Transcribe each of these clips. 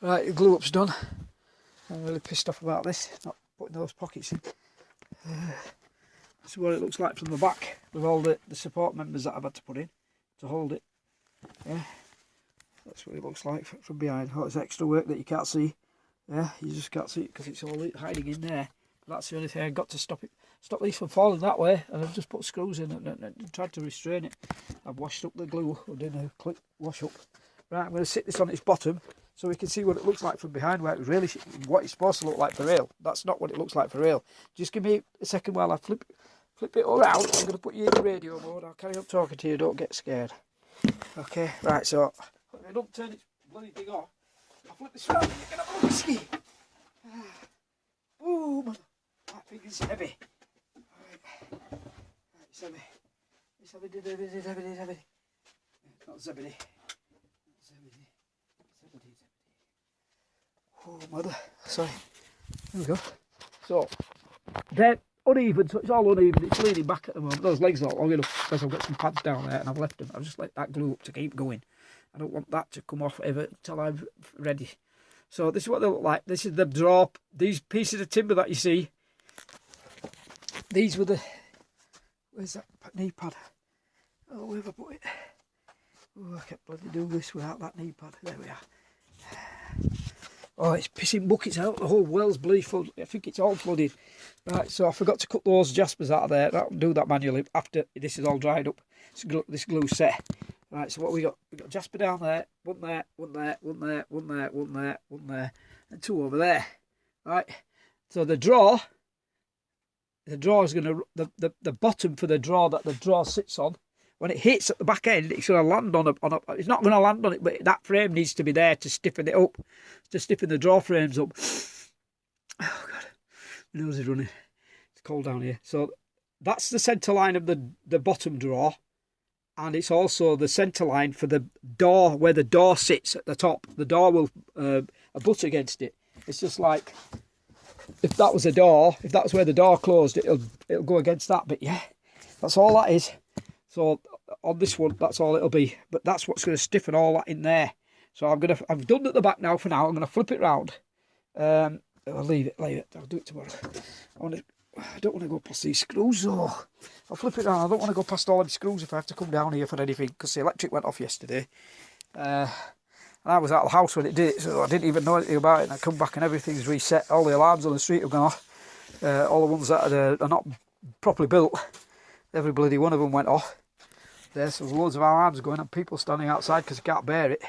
Right, the glue up's done. I'm really pissed off about this, not putting those pockets in. This is what it looks like from the back, with all the support members that I've had to put in to hold it. Yeah, that's what it looks like from behind. Oh, it's extra work that you can't see. Yeah, you just can't see it because it's all hiding in there. But that's the only thing I've got to stop these from falling that way. And I've just put screws in and tried to restrain it. I've washed up the glue. I'm doing a quick wash up. Right, I'm going to sit this on its bottom so we can see what it looks like from behind, where it really what it's supposed to look like for real. That's not what it looks like for real. Just give me a second while I flip it around. I'm going to put you in the radio mode. I'll carry on talking to you. Don't get scared. Okay, right, so if I don't turn its bloody thing off, I'll flip this around and you can have a whiskey. Boom! That thing is heavy. Right, it's heavy. It's heavy. It's heavy. It's not zebedee. Oh, mother. Sorry. There we go. So, they're uneven, so it's all uneven. It's leaning back at the moment. Those legs are not long enough because I've got some pads down there and I've left them. I've just let that glue up to keep going. I don't want that to come off ever until I'm ready. So this is what they look like. This is the draw. These pieces of timber that you see, these were the... Where's that knee pad? Oh, where have I put it? Oh, I can't bloody do this without that knee pad. There we are. Oh, it's pissing buckets out. The whole well's bloody full. I think it's all flooded. Right, so I forgot to cut those jaspers out of there. I'll do that manually after this is all dried up. This glue's set. Right, so what we got? We got jasper down there, one there, one there, one there, one there, one there, one there, and two over there. Right. So the draw is going to the bottom for the draw that the draw sits on. When it hits at the back end, it's going to land on a. It's not going to land on it, but that frame needs to be there to stiffen it up, to stiffen the draw frames up. Oh God, my nose is running. It's cold down here. So that's the centre line of the bottom draw, and it's also the centre line for the door where the door sits at the top. The door will butt against it. It's just like if that was a door, if that's where the door closed, it'll go against that. But yeah, that's all that is. So on this one, that's all it'll be. But that's what's going to stiffen all that in there. So I've done at the back now for now. I'm going to flip it round. I'll leave it. I'll do it tomorrow. I don't want to go past these screws though. I'll flip it round. I don't want to go past all them screws if I have to come down here for anything, because the electric went off yesterday. And I was out of the house when it did it, so I didn't even know anything about it. And I come back and everything's reset. All the alarms on the street have gone off. All the ones that are not properly built, every bloody one of them went off. There's loads of alarms going and people standing outside because they can't bear it.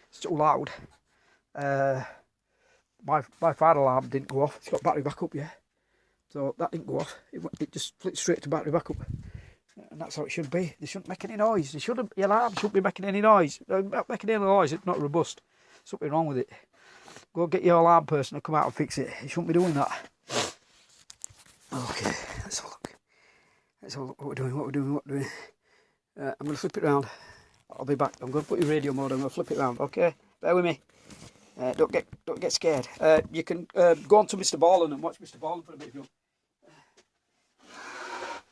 It's too loud. My fire alarm didn't go off. It's got battery backup, yeah. So that didn't go off. It just flicked straight to battery backup. And that's how it should be. They shouldn't make any noise. Your alarm shouldn't be making any noise. Not making any noise, it's not robust. Something wrong with it. Go get your alarm person to come out and fix it. You shouldn't be doing that. Okay, let's have a look. Let's have a look what we're doing. I'm going to flip it round. I'll be back. I'm going to put your radio mode. I'm going to flip it round. Okay, bear with me. Don't get scared. You can go on to Mr. Borland and watch Mr. Borland for a bit if you want.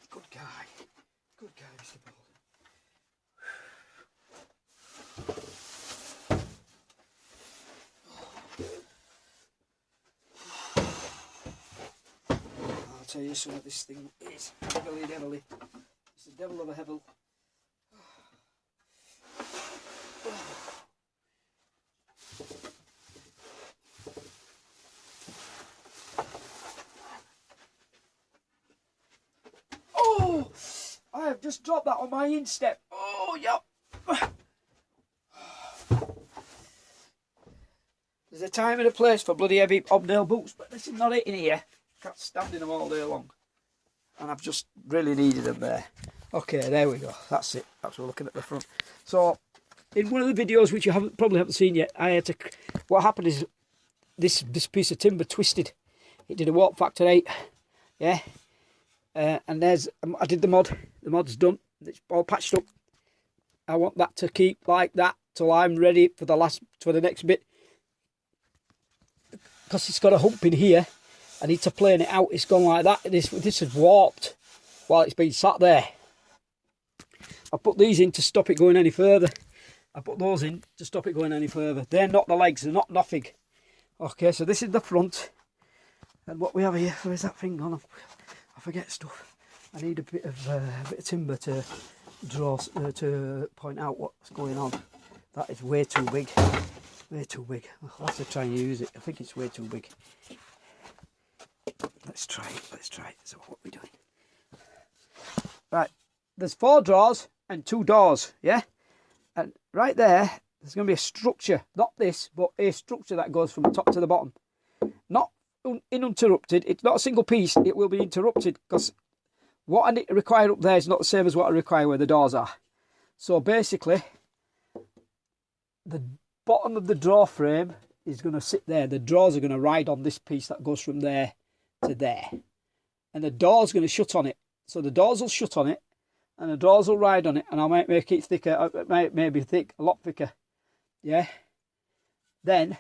Good guy, Mr. Borland. I'll tell you something. This thing is heavily. It's the devil of a hevel. Oh, I have just dropped that on my instep. Oh, yep. There's a time and a place for bloody heavy hobnail boots, but this is not it in here. Can't stand in them all day long. And I've just really needed them there. Okay, there we go. That's it. That's what we're looking at the front. So, in one of the videos which you probably haven't seen yet, I had to. What happened is this piece of timber twisted. It did a warp factor 8. Yeah. And I did the mod. The mod's done. It's all patched up. I want that to keep like that till I'm ready for the next bit. Because it's got a hump in here. I need to plane it out. It's gone like that. This is warped while it's been sat there. I put these in to stop it going any further. I put those in to stop it going any further. They're not the legs. They're not nothing. Okay, so this is the front. And what we have here, where's that thing gone? I forget stuff. I need a bit of timber to draw, to point out what's going on. That is way too big. Way too big. I'll have to try and use it. I think it's way too big. Let's try it. Let's try it. So what are we doing? Right. There's 4 drawers and 2 doors. Yeah. And right there, there's going to be a structure. Not this, but a structure that goes from the top to the bottom. Not uninterrupted. It's not a single piece. It will be interrupted because what I require up there is not the same as what I require where the doors are. So basically, the bottom of the drawer frame is going to sit there. The drawers are going to ride on this piece that goes from there to there. And the door's going to shut on it. So the doors will shut on it and the drawers will ride on it, and I might make it thicker, maybe thick, a lot thicker. Yeah. Then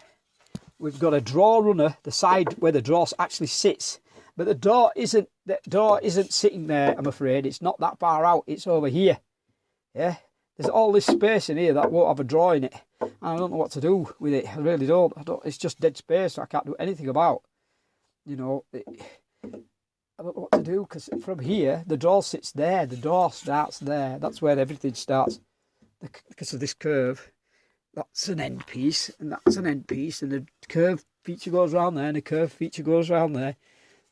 we've got a drawer runner, the side where the drawer actually sits. But the door isn't sitting there, I'm afraid. It's not that far out. It's over here. Yeah. There's all this space in here that won't have a drawer in it. And I don't know what to do with it. I really don't. It's just dead space. So I can't do anything about. You know, I don't know what to do because from here, the drawer sits there. The door starts there. That's where everything starts. Because of this curve. That's an end piece. And that's an end piece. And the curve feature goes around there. And the curve feature goes around there.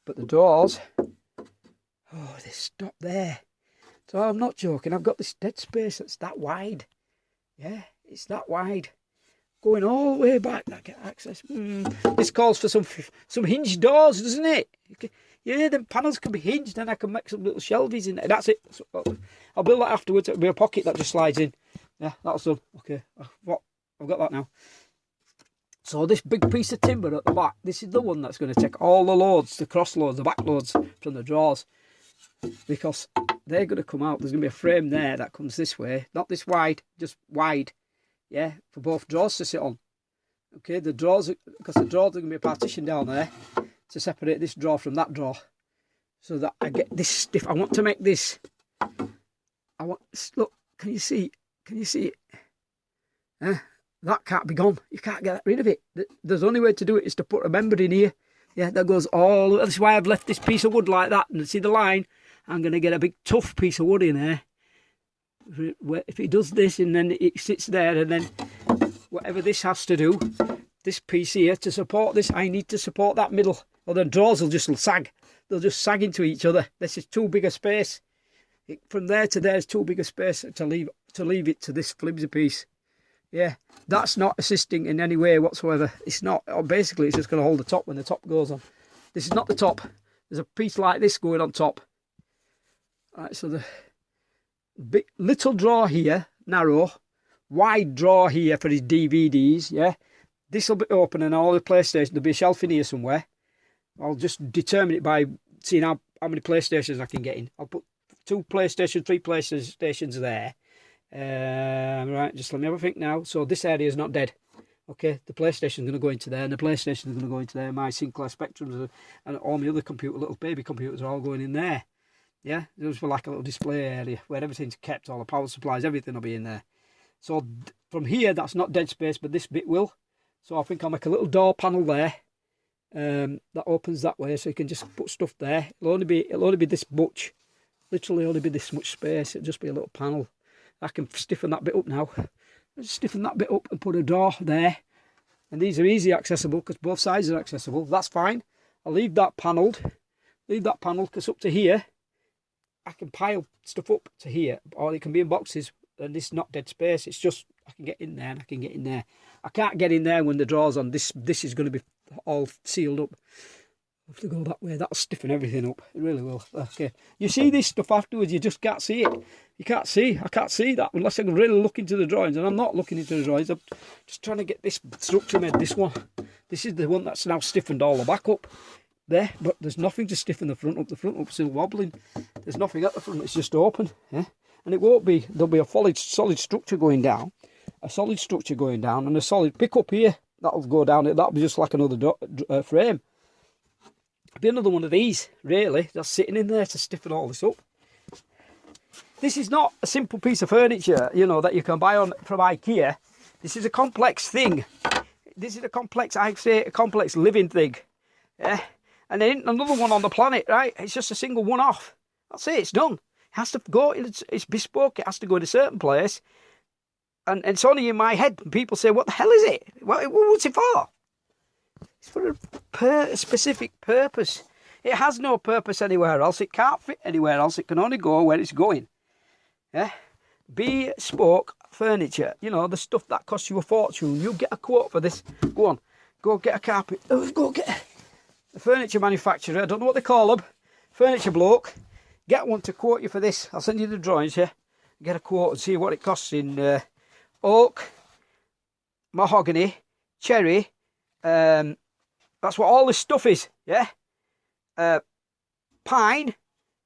But the doors, oh, they stop there. So I'm not joking. I've got this dead space that's that wide. Yeah, it's that wide. Going all the way back, I get access. This calls for some hinged doors, doesn't it? Yeah, the panels can be hinged, and I can make some little shelvies in there. That's it. I'll build that afterwards. It'll be a pocket that just slides in. Yeah, that's done. Okay, I've got that now. So this big piece of timber at the back, this is the one that's going to take all the loads, the cross loads, the back loads from the drawers. Because they're going to come out. There's going to be a frame there that comes this way. Not this wide, just wide. Yeah, for both drawers to sit on. Okay, the drawers, because the drawers are going to be a partition down there to separate this drawer from that drawer. So that I get this stiff. I want to make this. Look, can you see? Can you see it? That can't be gone. You can't get rid of it. There's only way to do it is to put a member in here. Yeah, that goes all. That's why I've left this piece of wood like that. And see the line? I'm going to get a big tough piece of wood in there. If it does this and then it sits there, and then whatever this has to do, this piece here to support this, I need to support that middle. Or the drawers will just sag. They'll just sag into each other. This is too big a space. From there to there is too big a space to leave it to this flimsy piece. Yeah, that's not assisting in any way whatsoever. It's not. Basically, it's just going to hold the top when the top goes on. This is not the top. There's a piece like this going on top. Right, so the big, little drawer here, narrow, wide drawer here for his DVDs. Yeah, this will be open and all the PlayStation. There'll be a shelf in here somewhere. I'll just determine it by seeing how many PlayStations I can get in. I'll put 3 PlayStations there. Right, just let me have a think now. So this area is not dead. Okay, the PlayStation's going to go into there, and the PlayStation's going to go into there. My Sinclair Spectrums and all my other little baby computers are all going in there. Yeah, just for like a little display area where everything's kept, all the power supplies, everything will be in there. So from here, that's not dead space, but this bit will. So I think I'll make a little door panel there that opens that way, so you can just put stuff there. It'll only be this much, literally only be this much space. It'll just be a little panel. I can stiffen that bit up now. Just stiffen that bit up and put a door there. And these are easy accessible because both sides are accessible. That's fine. I'll leave that panelled. Leave that panel because up to here, I can pile stuff up to here. Or it can be in boxes and this is not dead space. It's just I can get in there and I can get in there. I can't get in there when the door's on. This is going to be all sealed up. I have to go that way. That'll stiffen everything up. It really will. Okay. You see this stuff afterwards, you just can't see it. You can't see. I can't see that unless I can really look into the drawings. And I'm not looking into the drawings. I'm just trying to get this structure made. This one. This is the one that's now stiffened all the back up. There. But there's nothing to stiffen the front up. The front up's still wobbling. There's nothing at the front. It's just open. Yeah? And it won't be. There'll be a solid structure going down. A solid structure going down. And a solid pickup here. That'll go down. That'll be just like another frame. Be another one of these, really, that's sitting in there to stiffen all this up. This is not a simple piece of furniture, you know, that you can buy from IKEA. This is a complex thing. this is a complex, I say a complex living thing. Yeah. And there ain't another one on the planet, right? It's just a single one off. That's it, it's done. It has to go, it's bespoke, it has to go to a certain place. And it's only in my head. People say, what the hell is it? What's it for? It's for a specific purpose. It has no purpose anywhere else. It can't fit anywhere else. It can only go where it's going. Yeah? Bespoke furniture. You know, the stuff that costs you a fortune. You get a quote for this. Go on. Go get a carpet. Go get a furniture manufacturer. I don't know what they call them. Furniture bloke. Get one to quote you for this. I'll send you the drawings here. Get a quote and see what it costs in oak, mahogany, cherry. That's what all this stuff is. Yeah? Pine,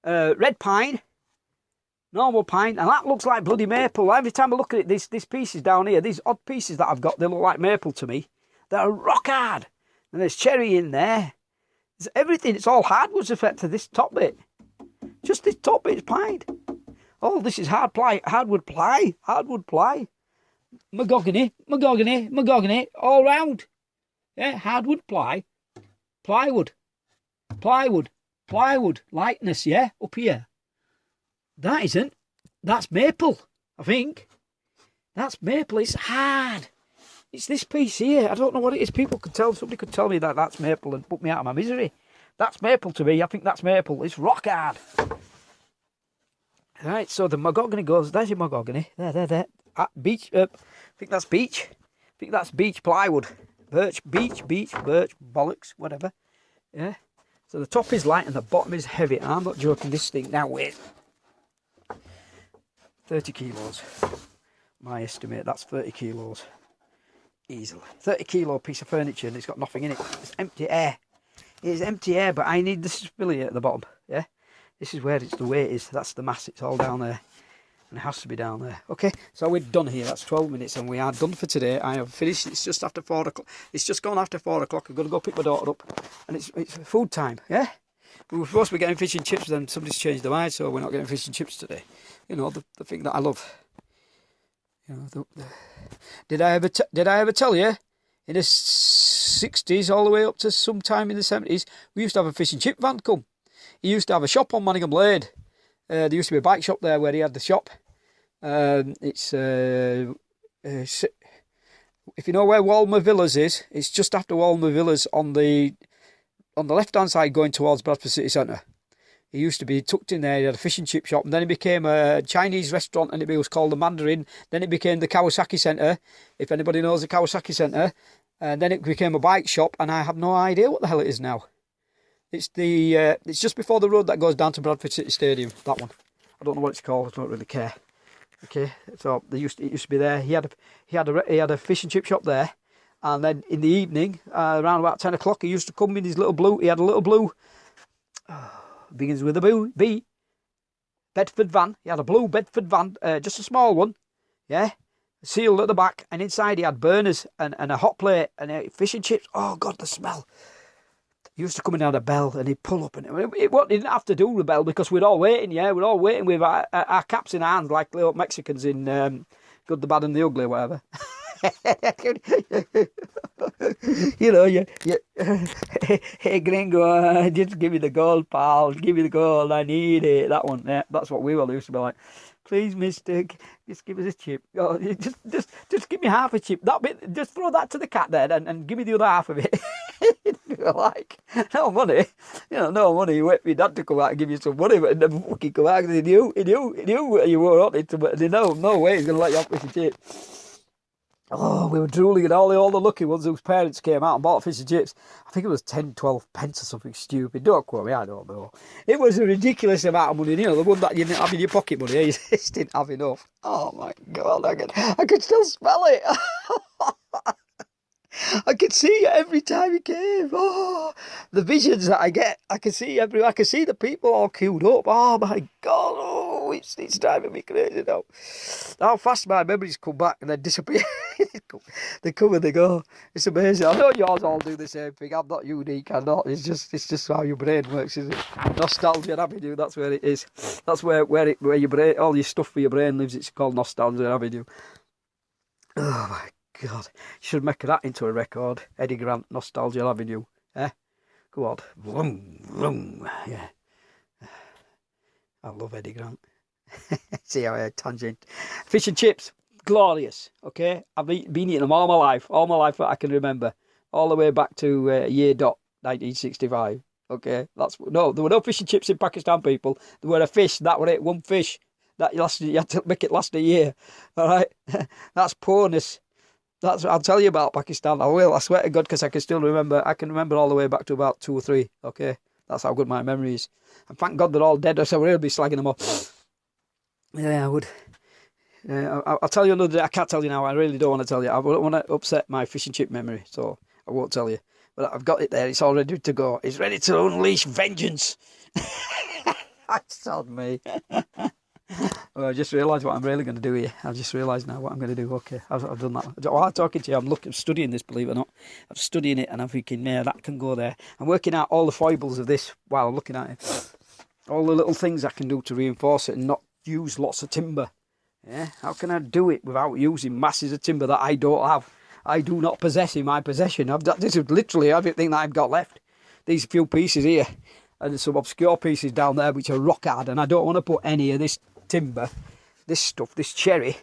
red pine, normal pine, and that looks like bloody maple. Every time I look at it, these pieces down here, these odd pieces that I've got, they look like maple to me. They're rock hard. And there's cherry in there. There's everything. It's all hardwoods effect to this top bit. Just this top bit is pine. Oh, this is hardwood ply, mahogany, all round. Yeah, hardwood plywood, lightness, yeah, up here. That's maple, I think. That's maple, it's hard. It's this piece here, I don't know what it is. Somebody could tell me that that's maple and put me out of my misery. That's maple to me, I think that's maple. It's rock hard. Right, so the mahogany goes, there's your mahogany. There. Beech, I think that's beech. I think that's beech plywood. Birch, beech, birch, bollocks, whatever. Yeah. So the top is light and the bottom is heavy. I'm not joking, this thing now weighs 30 kilos. My estimate, that's 30 kilos. Easily. 30 kilo piece of furniture and it's got nothing in it. It's empty air. It's empty air, but I need the stability at the bottom. Yeah. This is where the weight is. That's the mass. It's all down there. And it has to be down there. Okay, so we're done here. That's 12 minutes and we are done for today. I have finished. It's just after 4 o'clock. It's just gone after 4 o'clock. I've got to go pick my daughter up. And it's food time, yeah? We were supposed to be getting fish and chips, then somebody's changed their mind, so we're not getting fish and chips today. You know, the thing that I love. You know, did I ever tell you? In the 60s all the way up to sometime in the 70s, we used to have a fish and chip van come. He used to have a shop on Manningham Lane. There used to be a bike shop there where he had the shop. If you know where Walmer Villas is, it's just after Walmer Villas on the left hand side going towards Bradford City Centre. He used to be tucked in there. He had a fish and chip shop, and then it became a Chinese restaurant, and it was called the Mandarin. Then it became the Kawasaki Centre, if anybody knows the Kawasaki Centre. And then it became a bike shop, and I have no idea what the hell it is now. It's it's just before the road that goes down to Bradford City Stadium. That one. I don't know what it's called. I don't really care. Okay, so it used to be there. He had a fish and chip shop there, and then in the evening, around about 10 o'clock, he used to come in his little blue. He had a little blue. Begins with a B. Bedford van. He had a blue Bedford van, just a small one. Yeah, sealed at the back, and inside he had burners and a hot plate and fish and chips. Oh God, the smell. He used to come in and had a bell, and he'd pull up, and it didn't have to do the bell because we're all waiting. Yeah, we're all waiting with our caps in our hands like little Mexicans in Good, the Bad, and the Ugly, whatever. You know, hey gringo, just give me the gold, pal. Give me the gold. I need it. That one. Yeah, that's what we all used to be like. Please, mister, just give us a chip. Oh, just give me half a chip. That bit, just throw that to the cat there, and give me the other half of it. Like, no money. You know, no money. You wait for your dad to come out and give you some money, but he never fucking come out because he knew you were on it. But no way he's going to let you off with a chip. Oh, we were drooling at all the lucky ones whose parents came out and bought fish and chips. I think it was 10, 12 pence or something stupid. Don't quote me, I don't know. It was a ridiculous amount of money. You know, the one that you didn't have in your pocket money. You just didn't have enough. Oh my God, I could still smell it. I could see it every time he came. Oh, the visions that I get. I can see the people all queued up. Oh my God. Oh, it's driving me crazy now. How fast my memories come back and then disappear. They come and they go. It's amazing. I know yours all do the same thing. I'm not unique. I'm not. It's just how your brain works, isn't it? Nostalgia Avenue. That's where it is. That's where your brain, all your stuff for your brain lives. It's called Nostalgia Avenue. Oh my God, should make that into a record. Eddie Grant, Nostalgia Avenue. Eh? Go on. Vroom, vroom. Yeah. I love Eddie Grant. See how I had tangent. Fish and chips. Glorious. Okay? I've been eating them all my life. All my life that I can remember. All the way back to year dot 1965. Okay? No, there were no fish and chips in Pakistan, people. There were a fish. That was it. One fish. That lasted, you had to make it last a year. All right? That's poorness. I'll tell you about Pakistan. I will. I swear to God, because I can still remember. I can remember all the way back to about 2 or 3. Okay? That's how good my memory is. And thank God they're all dead, or so I will be slagging them off. Yeah, I would. I'll tell you another day. I can't tell you now. I really don't want to tell you. I don't want to upset my fish and chip memory, so I won't tell you. But I've got it there. It's all ready to go. It's ready to unleash vengeance. That's on me. Well, I just realised what I'm really going to do here. I've just realised now what I'm going to do. Okay, I've done that. While I'm talking to you, I'm studying this, believe it or not. I'm studying it and I'm thinking, yeah, that can go there. I'm working out all the foibles of this while I'm looking at it. All the little things I can do to reinforce it and not use lots of timber. Yeah, how can I do it without using masses of timber that I don't have? I do not possess in my possession. This is literally everything that I've got left. These few pieces here and some obscure pieces down there which are rock hard, and I don't want to put any of this timber, this stuff, this cherry.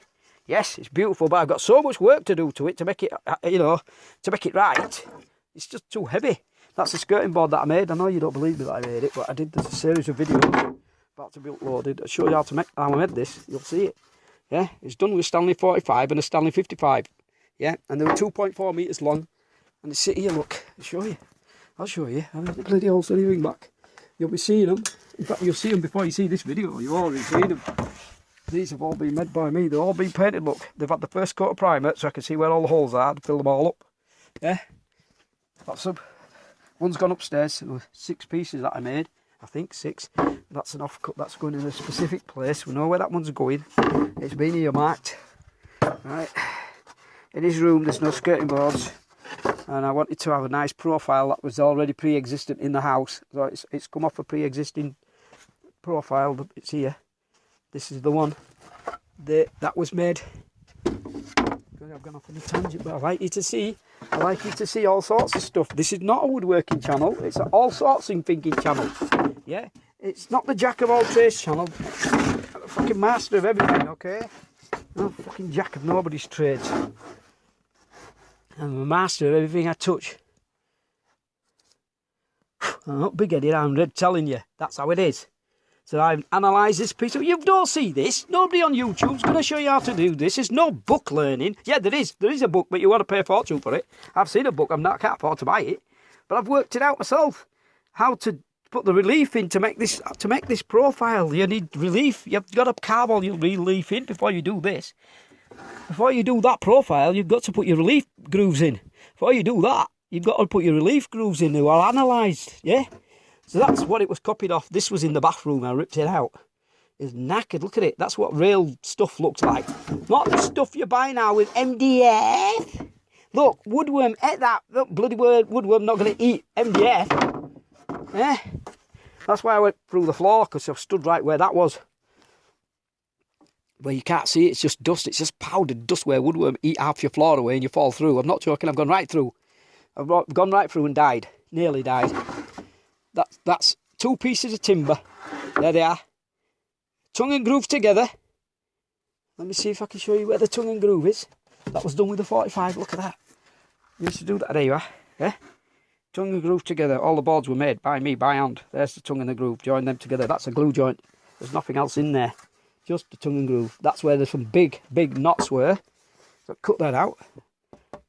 Yes, it's beautiful, but I've got so much work to do to it to make it, to make it right. It's just too heavy. That's the skirting board that I made. I know you don't believe me that I made it, but I did. There's a series of videos about to be uploaded. I'll show you how I made this. You'll see it. Yeah, it's done with Stanley 45 and a Stanley 55. Yeah, and they were 2.4 metres long. And it's here, look. I'll show you. I mean, the bloody whole silly ring back. You'll be seeing them. In fact, you'll see them before you see this video. You've already seen them. These have all been made by me. They've all been painted, look. They've had the first coat of primer, so I can see where all the holes are to fill them all up. Yeah, that's them. One's gone upstairs. There were 6 pieces that I made. I think 6. That's an off cut. That's going in a specific place. We know where that one's going. It's been earmarked. Right. In his room, there's no skirting boards. And I wanted to have a nice profile that was already pre-existent in the house. So it's come off a pre-existing profile. It's here. This is the one that was made. I've gone off on a tangent, but I like you to see all sorts of stuff. This is not a woodworking channel. It's an all sorts of thinking channel. Yeah, it's not the jack of all trades channel. I'm a fucking master of everything. Okay, I'm a fucking jack of nobody's trades. I'm a master of everything I touch. I'm not big-headed, I'm red telling you. That's how it is. So I've analysed this piece of... You don't see this. Nobody on YouTube's going to show you how to do this. There's no book learning. Yeah, there is. There is a book, but you want to pay a fortune for it. I've seen a book. I can't afford to buy it. But I've worked it out myself. How to put the relief in to make this profile. You need relief. You've got to carve all your relief in before you do this. Before you do that profile, you've got to put your relief grooves in. Before you do that, you've got to put your relief grooves in who are analysed, yeah? So that's what it was copied off. This was in the bathroom. I ripped it out. It's knackered. Look at it. That's what real stuff looks like. Not the stuff you buy now with MDF. Look, woodworm ate that. Look, bloody word, woodworm not going to eat MDF. Eh? That's why I went through the floor, because I stood right where that was. Where you can't see it, it's just dust. It's just powdered dust where woodworm eat half your floor away and you fall through. I'm not joking. I've gone right through. I've gone right through and died. Nearly died. That's 2 pieces of timber. There they are. Tongue and groove together. Let me see if I can show you where the tongue and groove is. That was done with the 45. Look at that. We used to do that. There you are. Yeah? Tongue and groove together. All the boards were made by me, by hand. There's the tongue and the groove. Join them together. That's a glue joint. There's nothing else in there. Just the tongue and groove. That's where there's some big knots were. So I cut that out.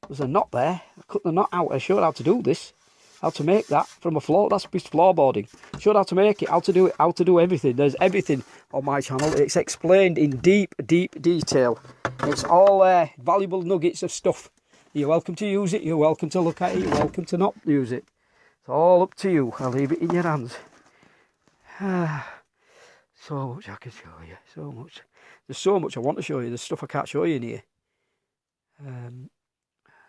There's a knot there. I cut the knot out. I showed how to do this. How to make that from a floor. That's just floorboarding. Showed how to make it, how to do it, how to do everything. There's everything on my channel. It's explained in deep detail. It's all valuable nuggets of stuff. You're welcome to use it. You're welcome to look at it. You're welcome to not use it. It's all up to you. I'll leave it in your hands. So much I can show you. So much. There's so much I want to show you. There's stuff I can't show you in here.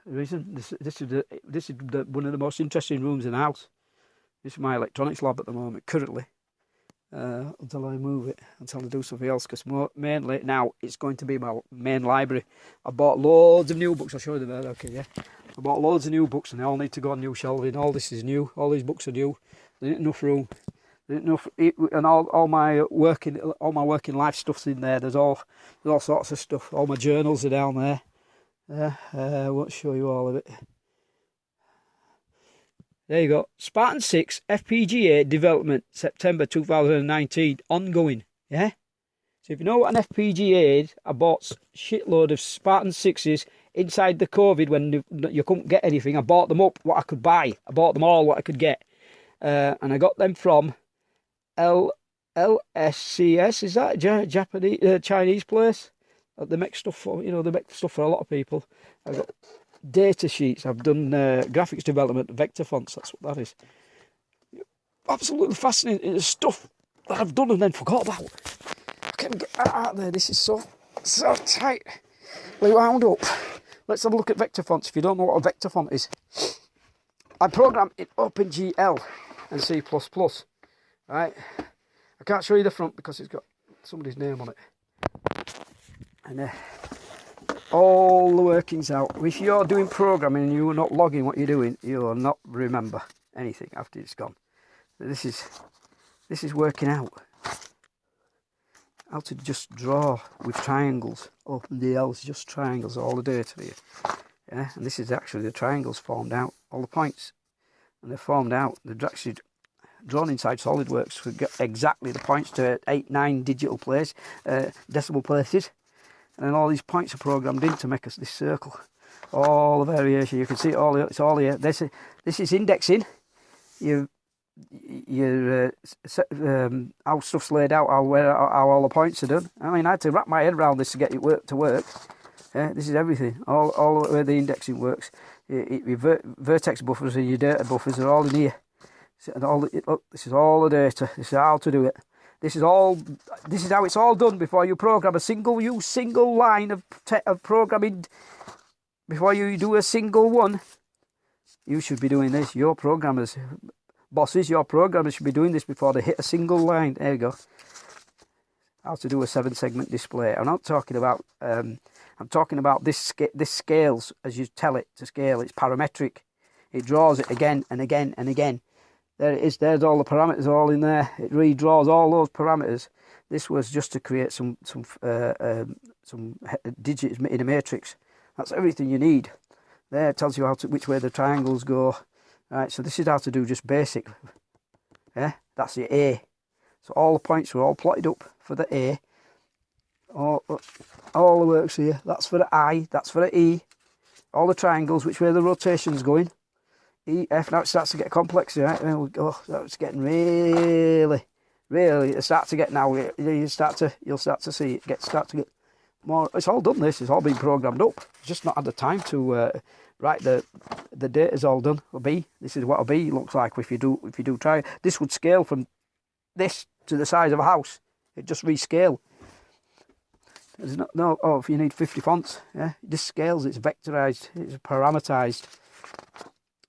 The reason this is one of the most interesting rooms in the house. This is my electronics lab at the moment, currently. until I move it, until I do something else, because mainly now it's going to be my main library. I bought loads of new books. I'll show you there. Okay, yeah. I bought loads of new books, and they all need to go on new shelving. All this is new. All these books are new. There ain't enough room. There ain't enough, and all my working life stuff's in there. There's all sorts of stuff. All my journals are down there. I won't show you all of it. There you go. Spartan 6 FPGA development, September 2019, ongoing. Yeah? So if you know what an FPGA is, I bought a shitload of Spartan 6s inside the COVID when you couldn't get anything. I bought them up, what I could buy. I bought them all, what I could get. And I got them from LSCS, is that a Japanese, Chinese place? They make stuff for, they make stuff for a lot of people. I got data sheets. I've done graphics development, vector fonts. That's what that is. Absolutely fascinating stuff that I've done and then forgot about. I can't get that out there. This is so tightly wound up. Let's have a look at vector fonts. If you don't know what a vector font is, I program in OpenGL and C++. Right. I can't show you the front because it's got somebody's name on it. And all the workings out. If you're doing programming and you're not logging what you're doing, you'll not remember anything after it's gone. This is working out how to just draw with triangles. OpenGL is just triangles, all the data for you. Yeah, and this is actually the triangles formed out, all the points, and they're formed out. They're actually drawn inside SolidWorks to get exactly the points to 8-9 decimal places. And then all these points are programmed in to make us this circle. All the variation, you can see it's all here. This is indexing. How stuff's laid out, how all the points are done. I mean, I had to wrap my head around this to get it to work. Yeah, this is everything. All the way the indexing works. Your vertex buffers and your data buffers are all in here. Look, this is all the data. This is how to do it. This is how it's all done before you program a single line of programming. Before you do a single one, you should be doing this. Your programmers, bosses, your programmers should be doing this before they hit a single line. There you go. How to do a 7-segment display. I'm not talking about. I'm talking about this scales as you tell it to scale. It's parametric. It draws it again and again and again. There it is. There's all the parameters all in there. It redraws all those parameters. This was just to create some digits in a matrix. That's everything you need. There it tells you which way the triangles go. Right. So this is how to do just basic. Yeah. That's the A. So all the points are all plotted up for the A. All the works here. That's for the I. That's for the E. All the triangles, which way the rotation's going. E, F. Now it starts to get complex, right? It's getting really. It starts to get now. You'll start to see it start to get more. It's all done. This it's all been programmed up. It's just not had the time to write the data's all done. A B. This is what a B looks like if you do try. This would scale from this to the size of a house. It just rescale. There's no. If you need 50 fonts, yeah, this scales. It's vectorized. It's parameterized.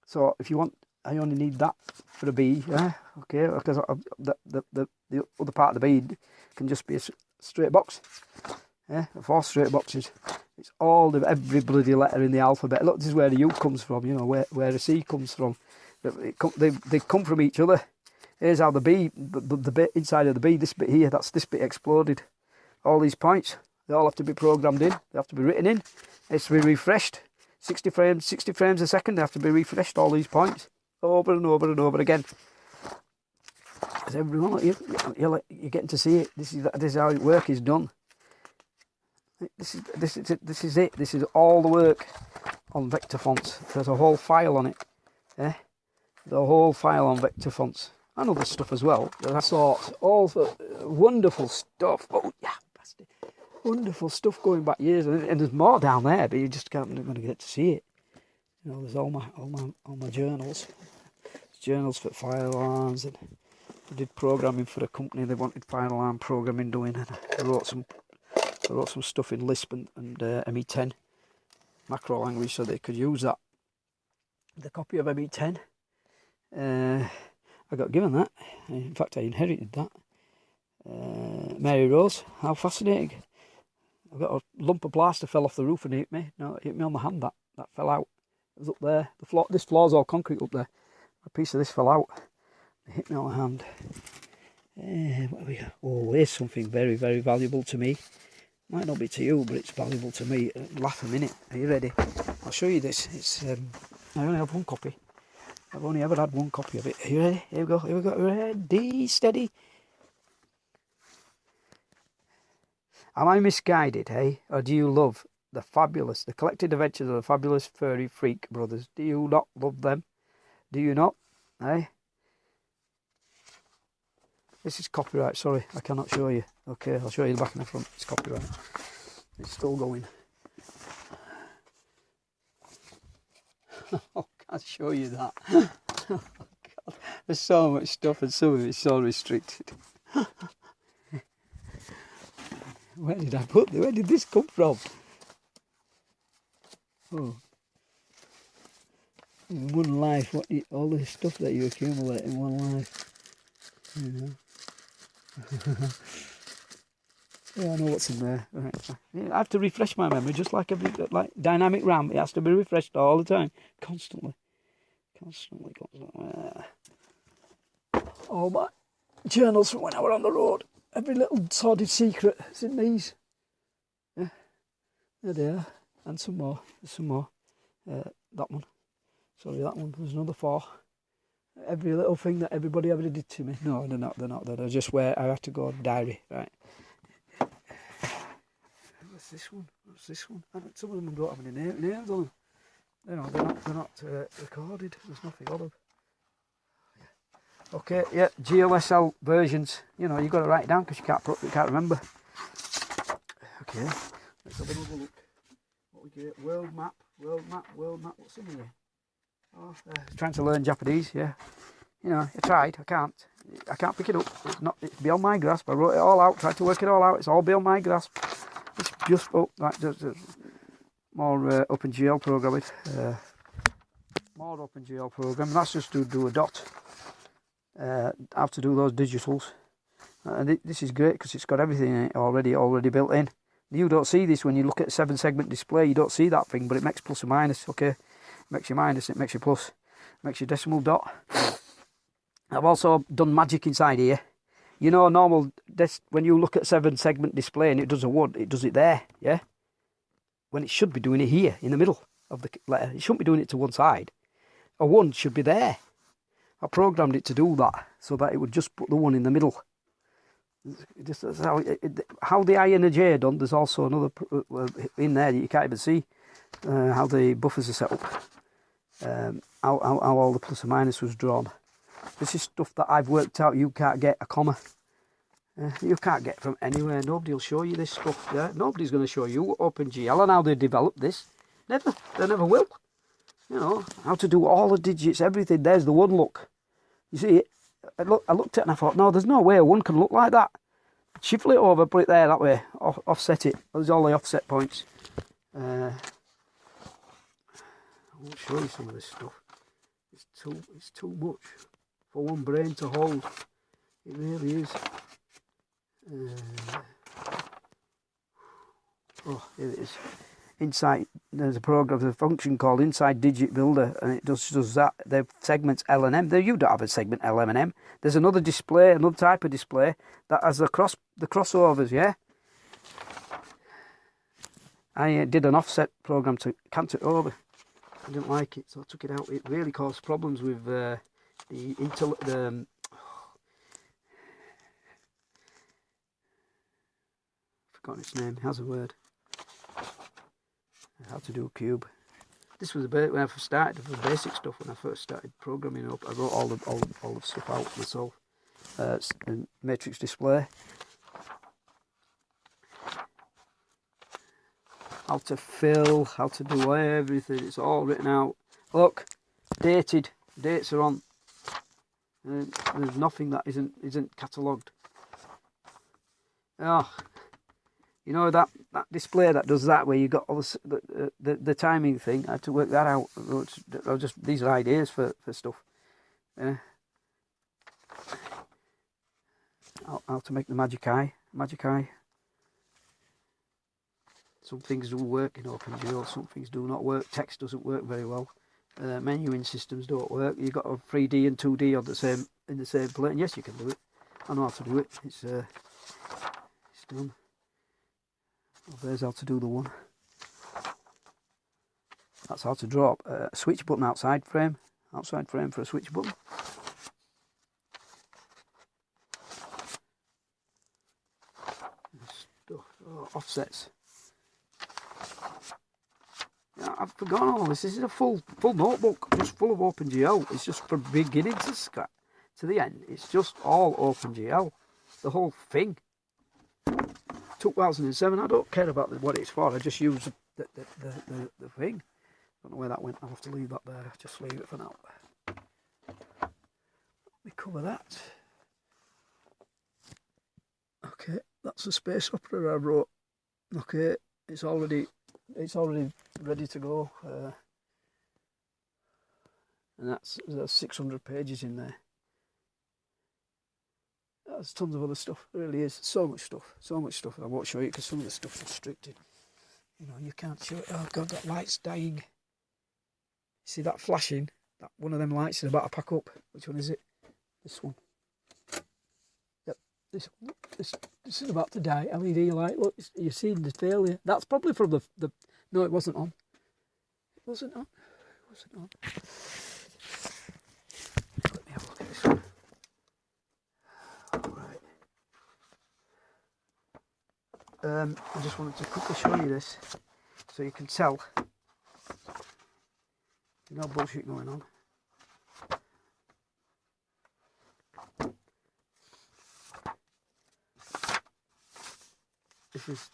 So if you want, I only need that for a B, yeah, okay, because the other part of the B can just be a straight box, yeah, 4 straight boxes. It's all every bloody letter in the alphabet. Look, this is where the U comes from, where the C comes from. They come from each other. Here's how the B, the bit inside of the B, this bit here, that's this bit exploded. All these points, they all have to be programmed in. They have to be written in. It has to be refreshed. 60 frames a second, they have to be refreshed, all these points, over and over and over again. Because everyone, you're getting to see it. This is how work is done. This is it. This is all the work on vector fonts. There's a whole file on it. Yeah? The whole file on vector fonts. And other stuff as well. That sort. All the wonderful stuff. Oh, yeah. Wonderful stuff going back years, and there's more down there, but you just can't going to get to see it. There's all my journals, journals for fire alarms, and I did programming for a company. They wanted fire alarm programming doing, and I wrote some stuff in Lisp and ME10 macro language, so they could use that. The copy of ME10, I got given that. In fact, I inherited that. Mary Rose, how fascinating. I've got a lump of plaster fell off the roof and hit me. No, it hit me on the hand, that fell out. It was up there. The floor, this floor's all concrete up there. A piece of this fell out. It hit me on the hand. What have we got? Oh, here's something very, very valuable to me. Might not be to you, but it's valuable to me. Laugh a minute. Are you ready? I'll show you this. It's I only have one copy. I've only ever had one copy of it. Are you ready? Here we go. Here we go. Ready, steady. Am I misguided, hey? Or do you love the collected adventures of the fabulous furry freak brothers? Do you not love them? Do you not? Hey? This is copyright, sorry, I cannot show you. Okay, I'll show you the back and the front. It's copyright. It's still going. Oh, I can't show you that. Oh, God. There's so much stuff and some of it's so restricted. Where did this come from? Oh. In one life, all the stuff that you accumulate in one life. You know. Yeah, I know what's in there. Right. I have to refresh my memory, just like dynamic RAM. It has to be refreshed all the time, constantly. All my journals from when I was on the road. Every little sordid secret is in these. Yeah, there they are, and some more. There's some more. That one. Sorry, that one. There's another 4. Every little thing that everybody ever did to me. No, they're not. They're just where I have to go diary, right? What's this one? Some of them don't have any names on them. You know, they're not recorded. There's nothing on them. Okay, yeah, GLSL versions. You know, you've got to write it down because you can't remember. Okay, let's have another look. What we get? World map. What's in here? Oh, trying to learn Japanese, yeah. You know, I tried, I can't pick it up. It's beyond my grasp. I wrote it all out, tried to work it all out. It's all beyond my grasp. It's just more OpenGL programming. More OpenGL programming. That's just to do a dot. How to do those digitals. And this is great because it's got everything in it already built in. You don't see this when you look at a 7-segment display. You don't see that thing, but it makes plus and minus. Okay, it makes you minus, it makes you plus, it makes you decimal dot. I've also done magic inside here. You know, when you look at 7-segment display and it does a 1, it does it there, yeah. When it should be doing it here in the middle of the letter. It shouldn't be doing it to one side. A 1 should be there. I programmed it to do that so that it would just put the 1 in the middle. Just how the I and the J are done. There's also another in there that you can't even see how the buffers are set up. How all the plus and minus was drawn. This is stuff that I've worked out. You can't get a comma. You can't get from anywhere. Nobody will show you this stuff. Yeah? Nobody's going to show you OpenGL and how they developed this. Never. They never will. You know, how to do all the digits, everything. There's the 1 look. You see it? I looked at it and I thought, no, there's no way a 1 can look like that. Shuffle it over, put it there that way, offset it. Those are all the offset points. I won't show you some of this stuff. It's too much for one brain to hold. It really is. Oh, here it is. Inside, there's a function called Inside Digit Builder, and it does that. The segments L and M. There, you don't have a segment L, M, and M. There's another display, another type of display that has the crossovers. Yeah. I did an offset program to cant it over. I didn't like it, so I took it out. It really caused problems with forgotten its name. It has a word. How to do a cube. This was when I first started, the basic stuff. When I first started programming up, I wrote all the stuff out myself. And matrix display. How to fill, how to do everything. It's all written out. Look, dated. Dates are on. There's nothing that isn't catalogued. Oh. You know that display that does that, where you got all the timing thing. I had to work that out. These are ideas for stuff. how to make the magic eye. Some things do work in OpenGL, some things do not work. Text doesn't work very well. Menuing systems don't work. You've got a 3D and 2D on in the same plane. Yes, you can do it. I know how to do it. It's done. Well, there's how to do the one. That's how to draw a switch button outside frame for a switch button. Stuff. Oh, offsets. Yeah, I've forgotten all this. This is a full notebook, just full of OpenGL. It's just from beginning to the end. It's just all OpenGL, the whole thing. 2007. I don't care about what it's for. I just use the thing. Don't know where that went. I'll have to leave that there. Just leave it for now. Let me cover that. Okay, that's the space opera I wrote. Okay, it's already ready to go. And there's 600 pages in there. There's tons of other stuff. There really is so much stuff. I won't show you because some of the stuff's restricted. You know, you can't show it. Oh God, that light's dying. See that flashing? That one of them lights is about to pack up. Which one is it? This one. Yep. This is about to die. LED light. Look, you're seeing the failure. That's probably from the. No, it wasn't on. It wasn't on. Let me have a look at this one. Right. I just wanted to quickly show you this so you can tell. No bullshit going on.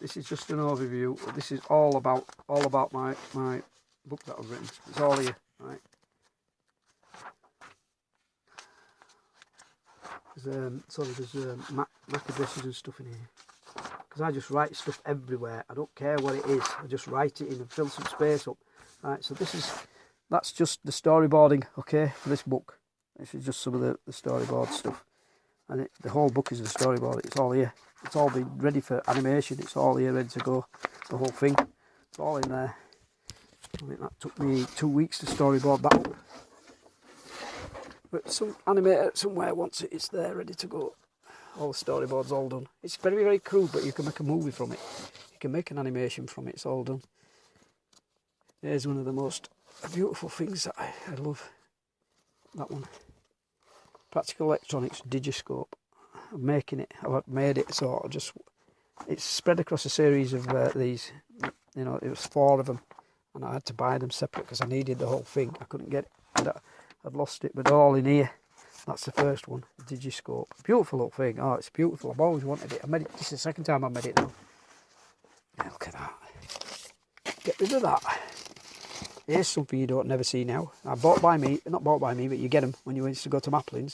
This is just an overview. This is all about my book that I've written. It's all here, right? There's MAC addresses and stuff in here. Because I just write stuff everywhere. I don't care what it is. I just write it in and fill some space up. Right, so that's just the storyboarding, okay, for this book. This is just some of the storyboard stuff. And the whole book is the storyboard. It's all here. It's all been ready for animation. It's all here, ready to go. The whole thing. It's all in there. I think that took me 2 weeks to storyboard that up. But some animator somewhere wants it. It's there, ready to go. All the storyboard's all done. It's very, very crude, but you can make a movie from it. You can make an animation from it. It's all done. There's one of the most beautiful things that I love. That one. Practical Electronics Digiscope. I'm making it. I've made it so it's spread across a series of these. You know, it was 4 of them, and I had to buy them separate because I needed the whole thing. I couldn't get it. I'd lost it, but they're all in here. That's the first one, the Digiscope. Beautiful little thing. Oh, it's beautiful. I've always wanted it. I made it. This is the second time I made it now. Yeah, look at that. Get rid of that. Here's something you don't never see now. Not bought by me, but you get them when you used to go to Maplin's.